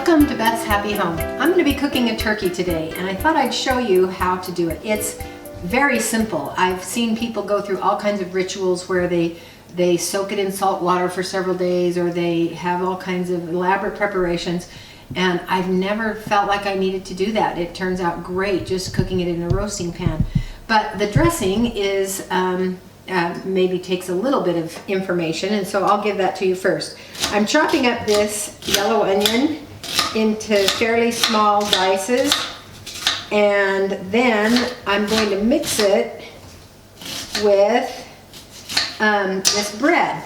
Welcome to Beth's Happy Home. I'm going to be cooking a turkey today, and I thought I'd show you how to do it. It's very simple. I've seen people go through all kinds of rituals where they soak it in salt water for several days, or they have all kinds of elaborate preparations, and I've never felt like I needed to do that. It turns out great just cooking it in a roasting pan. But the dressing is maybe takes a little bit of information, and so I'll give that to you first. I'm chopping up this yellow onion into fairly small dices, and then I'm going to mix it with this bread.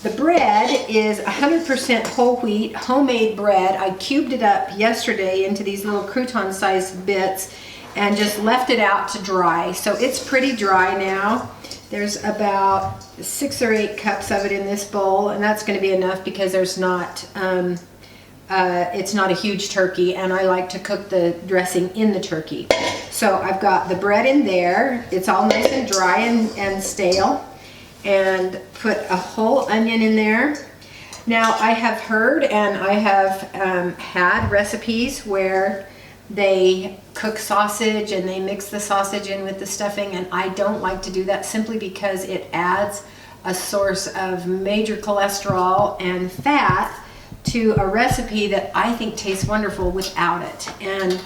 The bread is 100% whole wheat, homemade bread. I cubed it up yesterday into these little crouton-sized bits and just left it out to dry. So it's pretty dry now. There's about 6 or 8 cups of it in this bowl, and that's going to be enough because there's not it's not a huge turkey, and I like to cook the dressing in the turkey. So I've got the bread in there. It's all nice and dry and stale, and put a whole onion in there. Now I have heard and I have had recipes where they cook sausage and they mix the sausage in with the stuffing, and I don't like to do that simply because it adds a source of major cholesterol and fat to a recipe that I think tastes wonderful without it. And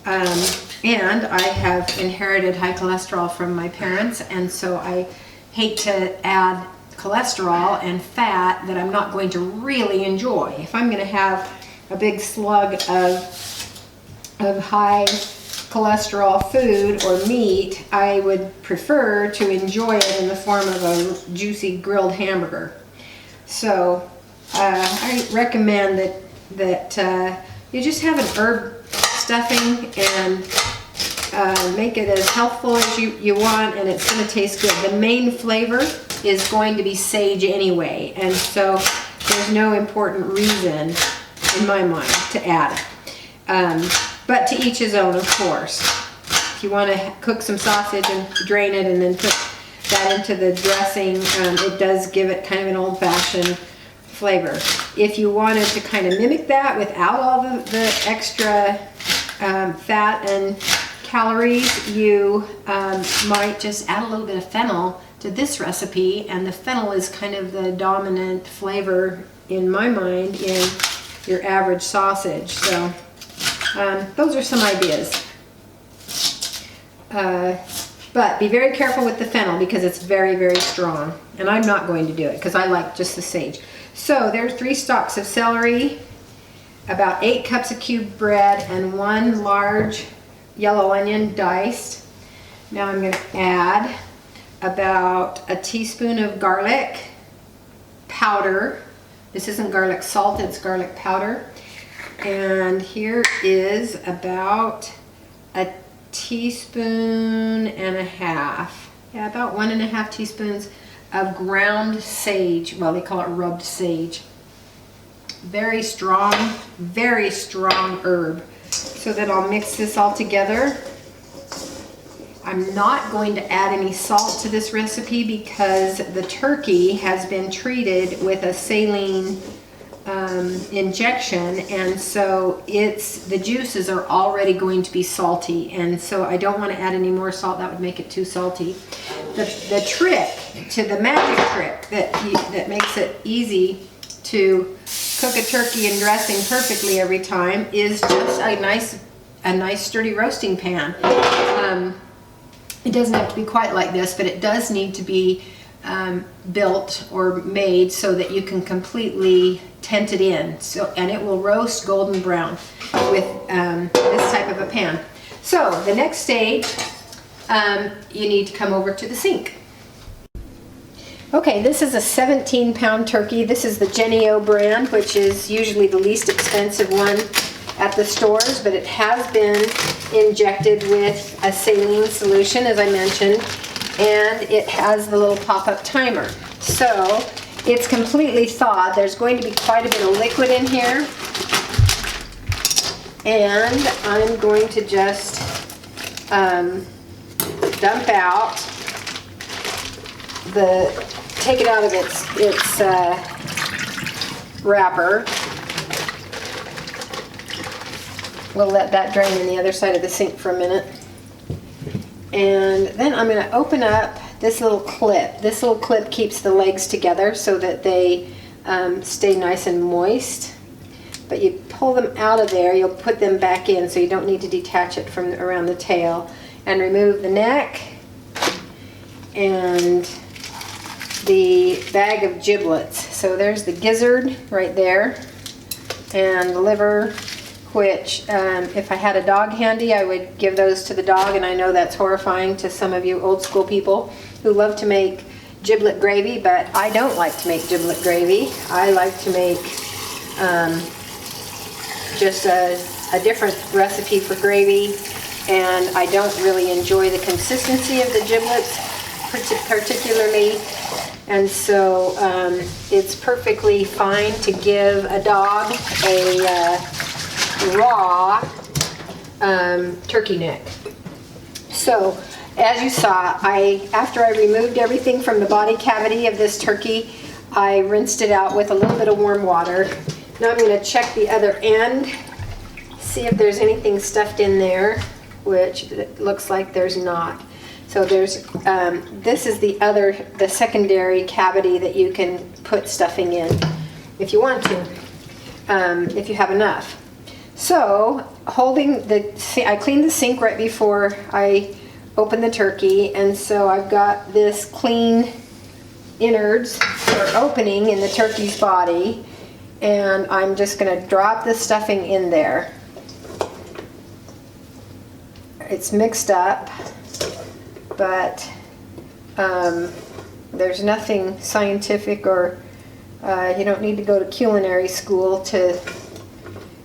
I have inherited high cholesterol from my parents, and so I hate to add cholesterol and fat that I'm not going to really enjoy. If I'm going to have a big slug of high cholesterol food or meat, I would prefer to enjoy it in the form of a juicy grilled hamburger. So I recommend that you just have an herb stuffing and make it as healthful as you want, and it's going to taste good. The main flavor is going to be sage anyway, and so there's no important reason in my mind to add it. But to each his own, of course. If you want to cook some sausage and drain it and then put that into the dressing, it does give it kind of an old-fashioned flavor. If you wanted to kind of mimic that without all the extra fat and calories, you might just add a little bit of fennel to this recipe, and the fennel is kind of the dominant flavor in my mind in your average sausage. So those are some ideas. But be very careful with the fennel because it's very, very strong. And I'm not going to do it because I like just the sage. So there's 3 stalks of celery, about 8 cups of cubed bread, and 1 large yellow onion diced. Now I'm going to add about a teaspoon of garlic powder. This isn't garlic salt, it's garlic powder. And here is about a teaspoon and a half. Yeah, about 1.5 teaspoons of ground sage. Well, they call it rubbed sage. Very strong herb. So then I'll mix this all together. I'm not going to add any salt to this recipe because the turkey has been treated with a saline injection, and so the juices are already going to be salty, and so I don't want to add any more salt. That would make it too salty. The trick to the magic trick that makes it easy to cook a turkey and dressing perfectly every time is just a nice sturdy roasting pan. It doesn't have to be quite like this, but it does need to be built or made so that you can completely tent it in, and it will roast golden brown with this type of a pan. So the next stage, you need to come over to the sink. Okay, this is a 17-pound turkey. This is the Jennie-O brand, which is usually the least expensive one at the stores, but it has been injected with a saline solution, as I mentioned, and it has the little pop-up timer. So it's completely thawed. There's going to be quite a bit of liquid in here, and I'm going to just dump out take it out of its wrapper We'll let that drain in the other side of the sink for a minute. And then I'm going to open up this little clip. This little clip keeps the legs together so that they stay nice and moist. But you pull them out of there, you'll put them back in, so you don't need to detach it from around the tail. And remove the neck and the bag of giblets. So there's the gizzard right there, and the liver, which if I had a dog handy, I would give those to the dog, and I know that's horrifying to some of you old school people who love to make giblet gravy, but I don't like to make giblet gravy. I like to make just a different recipe for gravy, and I don't really enjoy the consistency of the giblets particularly, and so it's perfectly fine to give a dog a raw turkey neck. So as you saw, after I removed everything from the body cavity of this turkey, I rinsed it out with a little bit of warm water. Now I'm going to check the other end, see if there's anything stuffed in there, which it looks like there's not. So there's this is the secondary cavity that you can put stuffing in if you want to, if you have enough. So I cleaned the sink right before I opened the turkey, and so I've got this clean innards or opening in the turkey's body, and I'm just going to drop the stuffing in there. It's mixed up, but there's nothing scientific, or you don't need to go to culinary school to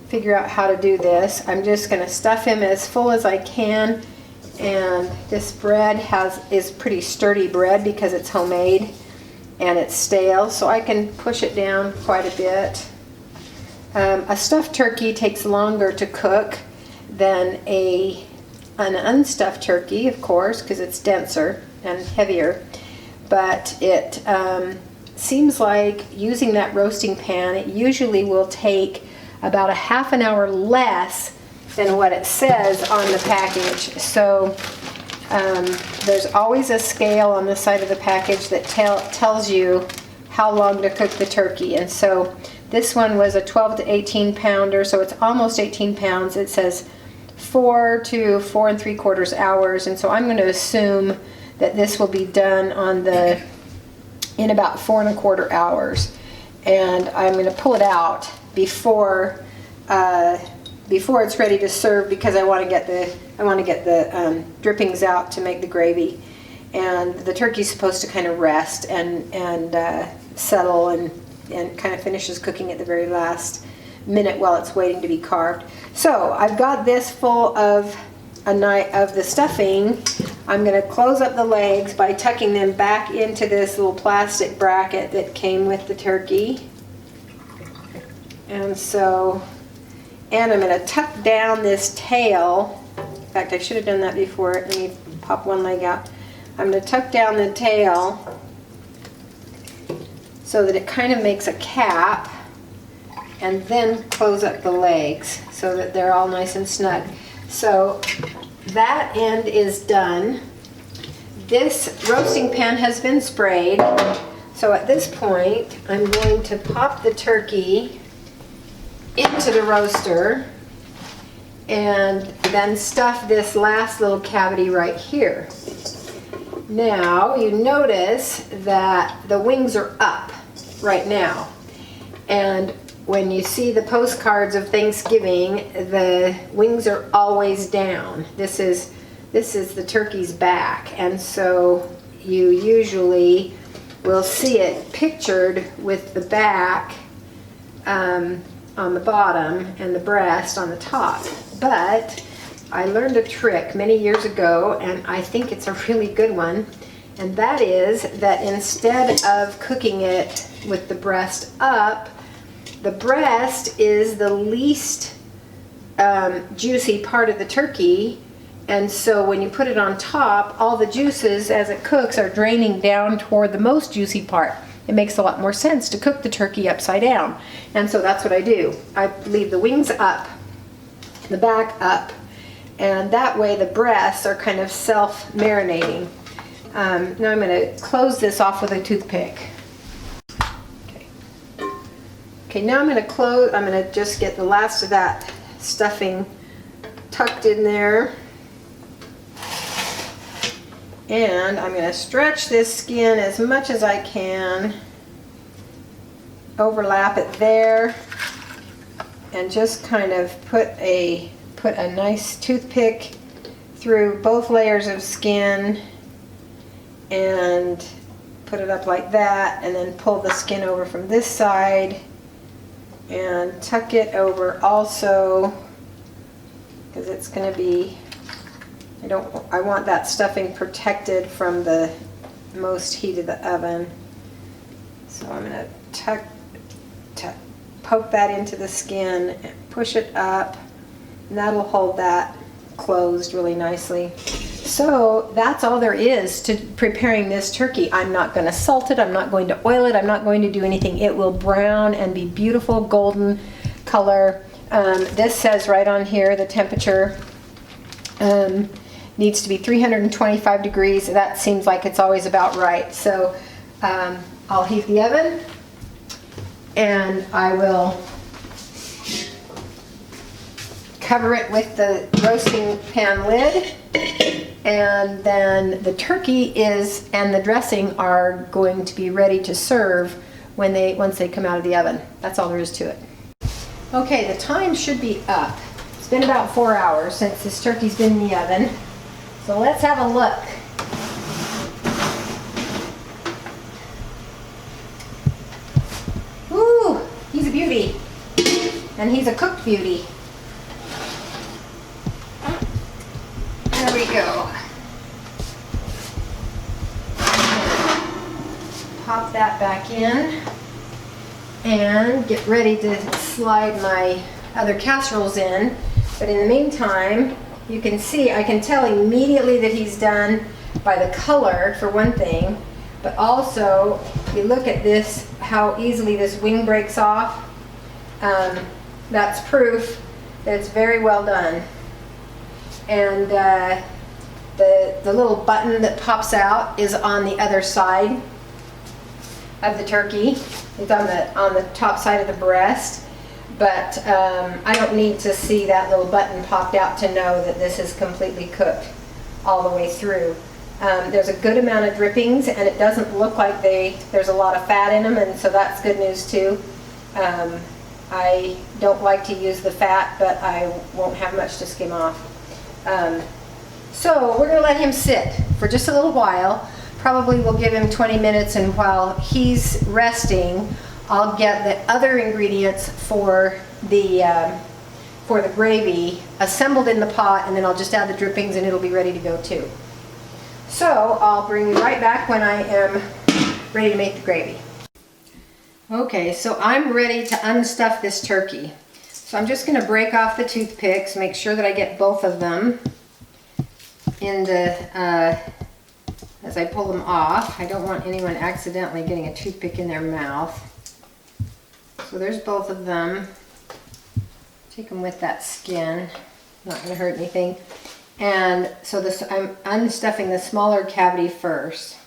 figure out how to do this. I'm just going to stuff him as full as I can, and this bread is pretty sturdy bread because it's homemade and it's stale, so I can push it down quite a bit. A stuffed turkey takes longer to cook than an unstuffed turkey, of course, because it's denser and heavier, but it seems like using that roasting pan, it usually will take about a half an hour less than what it says on the package. So there's always a scale on the side of the package that tells you how long to cook the turkey, and so this one was a 12 to 18 pounder, so it's almost 18 pounds. It says 4 to 4 3/4 hours, and so I'm going to assume that this will be done in about 4 1/4 hours, and I'm going to pull it out before it's ready to serve, because I want to get the drippings out to make the gravy, and the turkey's supposed to kind of rest and settle and kind of finishes cooking at the very last minute while it's waiting to be carved. So I've got this full of the stuffing. I'm going to close up the legs by tucking them back into this little plastic bracket that came with the turkey. And I'm going to tuck down this tail. In fact, I should have done that before. Let me pop one leg out. I'm going to tuck down the tail so that it kind of makes a cap, and then close up the legs so that they're all nice and snug. So that end is done. This roasting pan has been sprayed. So at this point, I'm going to pop the turkey into the roaster and then stuff this last little cavity right here. Now you notice that the wings are up right now, and when you see the postcards of Thanksgiving, the wings are always down. This is the turkey's back, and so you usually will see it pictured with the back on the bottom and the breast on the top. But I learned a trick many years ago, and I think it's a really good one, and that is that instead of cooking it with the breast up, the breast is the least juicy part of the turkey, and so when you put it on top, all the juices as it cooks are draining down toward the most juicy part. It makes a lot more sense to cook the turkey upside down, and so that's what I do. I leave the wings up, the back up. And that way the breasts are kind of self-marinating. Now I'm going to close this off with a toothpick. Okay, now I'm going to just get the last of that stuffing tucked in there. And I'm going to stretch this skin as much as I can. Overlap it there. And just kind of put a nice toothpick through both layers of skin and put it up like that, and then pull the skin over from this side and tuck it over also, because it's going to be, I want that stuffing protected from the most heat of the oven. So I'm going to poke that into the skin and push it up, and that'll hold that closed really nicely. So that's all there is to preparing this turkey. I'm not going to salt it, I'm not going to oil it, I'm not going to do anything. It will brown and be beautiful golden color. This says right on here the temperature needs to be 325 degrees. That seems like it's always about right. So I'll heat the oven, and I will cover it with the roasting pan lid, and then the turkey and the dressing are going to be ready to serve once they come out of the oven. That's all there is to it. Okay, the time should be up. It's been about 4 hours since this turkey's been in the oven. So let's have a look. Ooh, he's a beauty. And he's a cooked beauty. There we go. Pop that back in and get ready to slide my other casseroles in. But in the meantime, you can see, I can tell immediately that he's done by the color, for one thing, but also you look at this, how easily this wing breaks off. That's proof that it's very well done. And the little button that pops out is on the other side of the turkey. It's on the top side of the breast. But I don't need to see that little button popped out to know that this is completely cooked all the way through. There's a good amount of drippings, and it doesn't look like there's a lot of fat in them, and so that's good news too. I don't like to use the fat, but I won't have much to skim off. So we're going to let him sit for just a little while. Probably we'll give him 20 minutes, and while he's resting, I'll get the other ingredients for the gravy assembled in the pot, and then I'll just add the drippings and it'll be ready to go too. So I'll bring you right back when I am ready to make the gravy. Okay, so I'm ready to unstuff this turkey. So I'm just going to break off the toothpicks, make sure that I get both of them as I pull them off. I don't want anyone accidentally getting a toothpick in their mouth. So there's both of them. Take them with that skin. Not going to hurt anything. And so I'm unstuffing the smaller cavity first.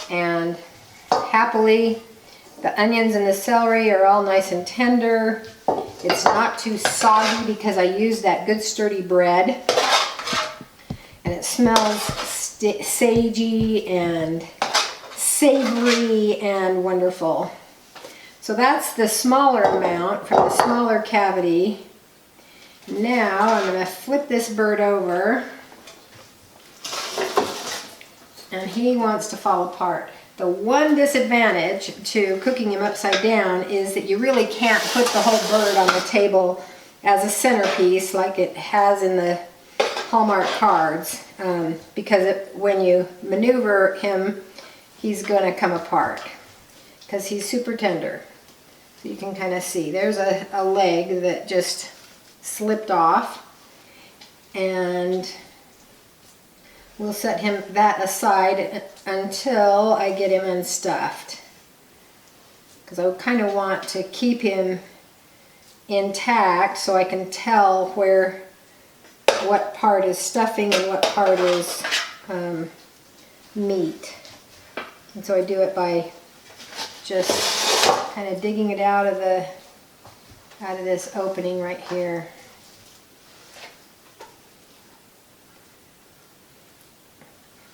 And happily, the onions and the celery are all nice and tender. It's not too soggy because I used that good sturdy bread. And it smells sagey and savory and wonderful. So that's the smaller amount from the smaller cavity. Now I'm going to flip this bird over, and he wants to fall apart. The one disadvantage to cooking him upside down is that you really can't put the whole bird on the table as a centerpiece like it has in the Hallmark cards, because when you maneuver him, he's going to come apart because he's super tender. So you can kind of see there's a leg that just slipped off, and we'll set that aside until I get him unstuffed, because I kind of want to keep him intact so I can tell what part is stuffing and what part is meat. And so I do it by just kind of digging it out of this opening right here.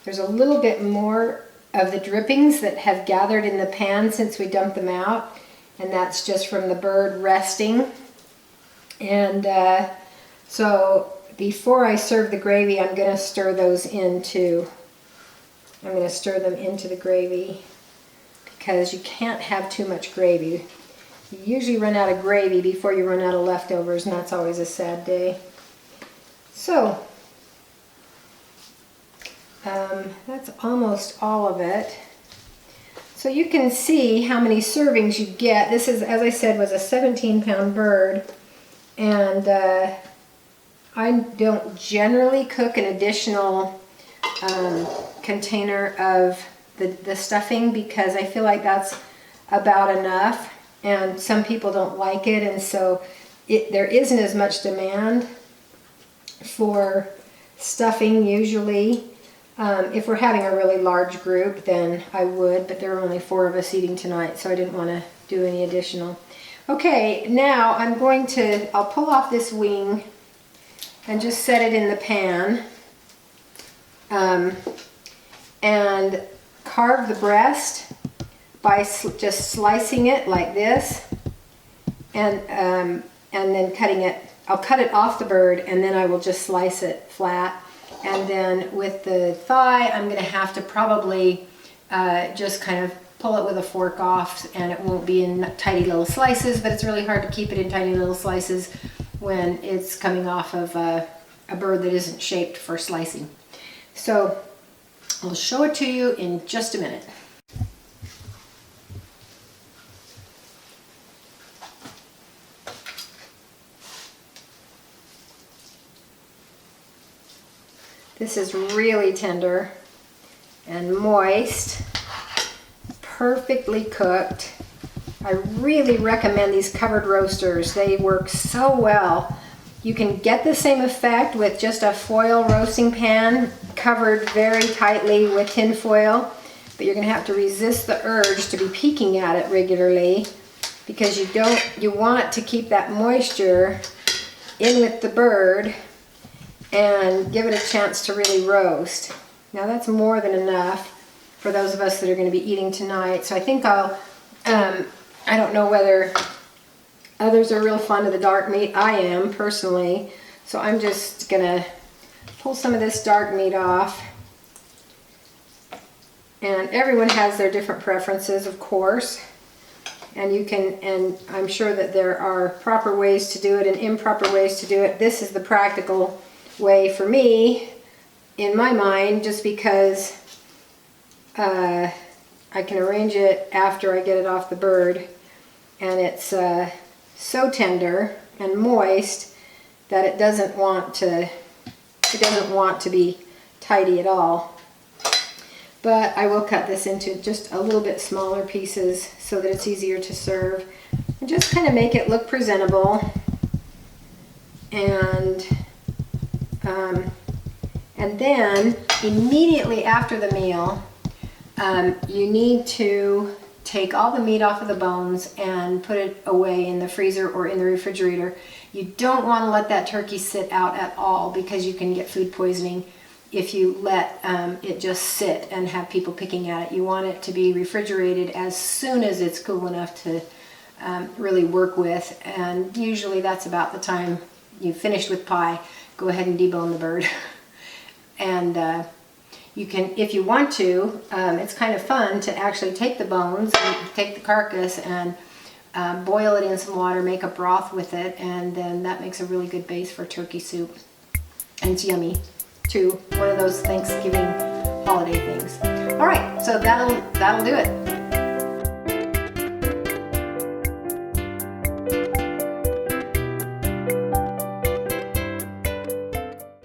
There's a little bit more of the drippings that have gathered in the pan since we dumped them out, and that's just from the bird resting. And so before I serve the gravy, I'm going to stir those in too. I'm going to stir them into the gravy because you can't have too much gravy. You usually run out of gravy before you run out of leftovers, and that's always a sad day. So that's almost all of it. So you can see how many servings you get. This is, as I said, was a 17-pound bird, and I don't generally cook an additional container of the stuffing because I feel like that's about enough, and some people don't like it, and so there isn't as much demand for stuffing usually. If we're having a really large group, then I would, but there are only 4 of us eating tonight, so I didn't want to do any additional. Okay, now I'll pull off this wing and just set it in the pan, and carve the breast by just slicing it like this, and then cutting it. I'll cut it off the bird, and then I will just slice it flat. And then with the thigh, I'm going to have to probably just kind of pull it with a fork off, and it won't be in tiny little slices, but it's really hard to keep it in tiny little slices when it's coming off of a bird that isn't shaped for slicing. So I'll show it to you in just a minute. This is really tender and moist, perfectly cooked. I really recommend these covered roasters. They work so well. You can get the same effect with just a foil roasting pan covered very tightly with tin foil, but you're going to have to resist the urge to be peeking at it regularly because you want to keep that moisture in with the bird and give it a chance to really roast. Now that's more than enough for those of us that are going to be eating tonight. So I think I don't know whether others are real fond of the dark meat. I am, personally. So I'm just going to pull some of this dark meat off. And everyone has their different preferences, of course. And I'm sure that there are proper ways to do it and improper ways to do it. This is the practical way for me, in my mind, just because I can arrange it after I get it off the bird, and it's so tender and moist that it doesn't want to be tidy at all. But I will cut this into just a little bit smaller pieces so that it's easier to serve, and just kind of make it look presentable. And then immediately after the meal, you need to take all the meat off of the bones and put it away in the freezer or in the refrigerator. You don't want to let that turkey sit out at all because you can get food poisoning if you let it just sit and have people picking at it. You want it to be refrigerated as soon as it's cool enough to really work with, and usually that's about the time you've finished with pie. Go ahead and debone the bird. And you can, if you want to, it's kind of fun to actually take the bones and take the carcass and boil it in some water, make a broth with it, and then that makes a really good base for turkey soup. And it's yummy too. One of those Thanksgiving holiday things. All right, so that'll do it.